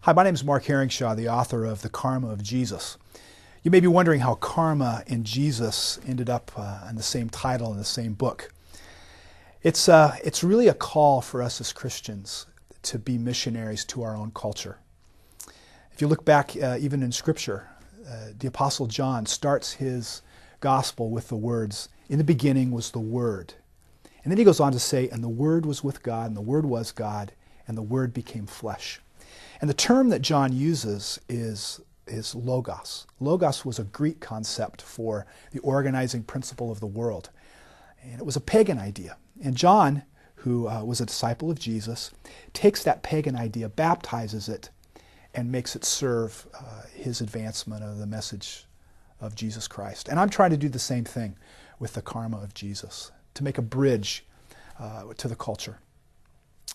Hi, my name is Mark Herringshaw, the author of The Karma of Jesus. You may be wondering how karma and Jesus ended up in the same title in the same book. It's really a call for us as Christians to be missionaries to our own culture. If you look back even in Scripture, the Apostle John starts his gospel with the words, "In the beginning was the Word." And then he goes on to say, "And the Word was with God, and the Word was God, and the Word became flesh." And the term that John uses is logos. Logos was a Greek concept for the organizing principle of the world. And it was a pagan idea. And John, who was a disciple of Jesus, takes that pagan idea, baptizes it, and makes it serve his advancement of the message of Jesus Christ. And I'm trying to do the same thing with the karma of Jesus, to make a bridge to the culture.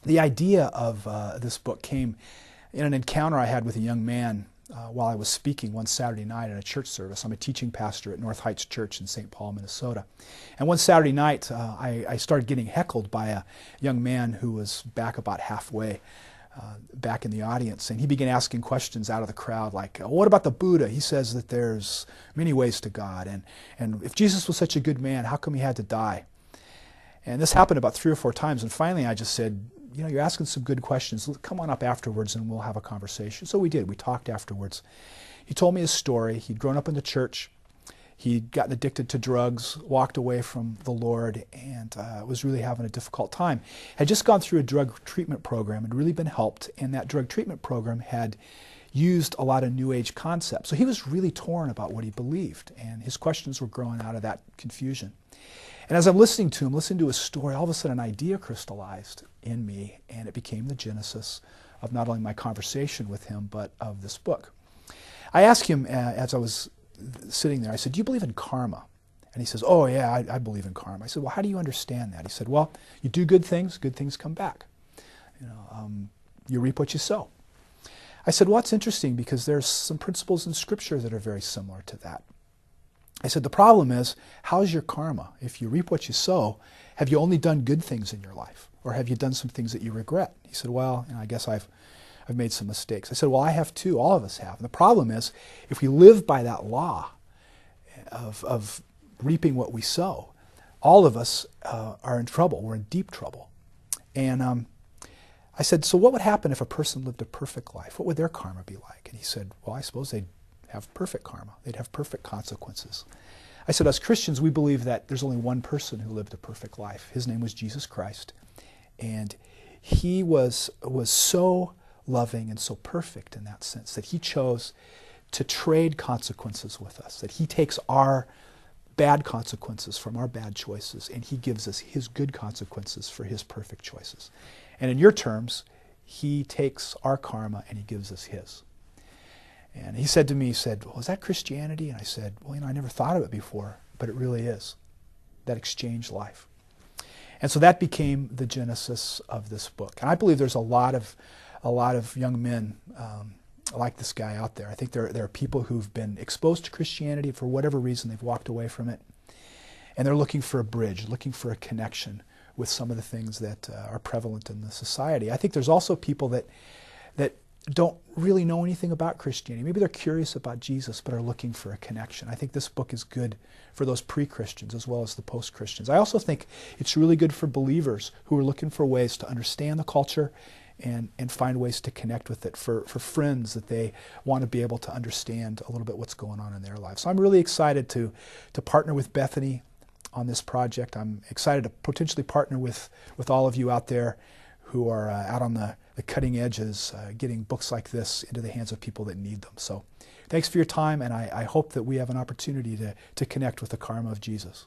The idea of this book came in an encounter I had with a young man while I was speaking one Saturday night at a church service. I'm a teaching pastor at North Heights Church in St. Paul, Minnesota. And one Saturday night, I started getting heckled by a young man who was back about halfway back in the audience. And he began asking questions out of the crowd like, what about the Buddha? He says that there's many ways to God. And if Jesus was such a good man, how come he had to die? And this happened about 3 or 4 times. And finally I just said, you know, you're asking some good questions. Come on up afterwards and we'll have a conversation. So we did. We talked afterwards. He told me his story. He'd grown up in the church. He'd gotten addicted to drugs, walked away from the Lord, and was really having a difficult time. Had just gone through a drug treatment program and really been helped, and that drug treatment program had used a lot of New Age concepts. So he was really torn about what he believed, and his questions were growing out of that confusion. And as I'm listening to him, listening to his story, all of a sudden an idea crystallized in me, and it became the genesis of not only my conversation with him, but of this book. I asked him as I was sitting there, I said, do you believe in karma? And he says, oh yeah, I believe in karma. I said, well, how do you understand that? He said, well, you do good things come back. You reap what you sow. I said, well, that's interesting because there's some principles in Scripture that are very similar to that. I said, the problem is, how's your karma? If you reap what you sow, have you only done good things in your life? Or have you done some things that you regret? He said, well, I guess I've made some mistakes. I said, well, I have too. All of us have. And the problem is, if we live by that law of reaping what we sow, all of us are in trouble. We're in deep trouble. And I said, so what would happen if a person lived a perfect life? What would their karma be like? And he said, well, I suppose they'd have perfect karma. They'd have perfect consequences. I said, as Christians, we believe that there's only one person who lived a perfect life. His name was Jesus Christ. And he was so loving and so perfect in that sense that he chose to trade consequences with us, that he takes our bad consequences from our bad choices and he gives us his good consequences for his perfect choices. And in your terms, he takes our karma and he gives us his. And he said to me, he said, well, is that Christianity? And I said, well, I never thought of it before, but it really is, that exchange life. And so that became the genesis of this book. And I believe there's a lot of young men like this guy out there. I think there are people who've been exposed to Christianity for whatever reason, they've walked away from it. And they're looking for a bridge, looking for a connection with some of the things that are prevalent in the society. I think there's also people that don't really know anything about Christianity. Maybe they're curious about Jesus, but are looking for a connection. I think this book is good for those pre-Christians as well as the post-Christians. I also think it's really good for believers who are looking for ways to understand the culture and find ways to connect with it, for friends that they want to be able to understand a little bit what's going on in their lives. So I'm really excited to partner with Bethany on this project. I'm excited to potentially partner with all of you out there who are out on the cutting edges, getting books like this into the hands of people that need them. So thanks for your time, and I hope that we have an opportunity to connect with the karma of Jesus.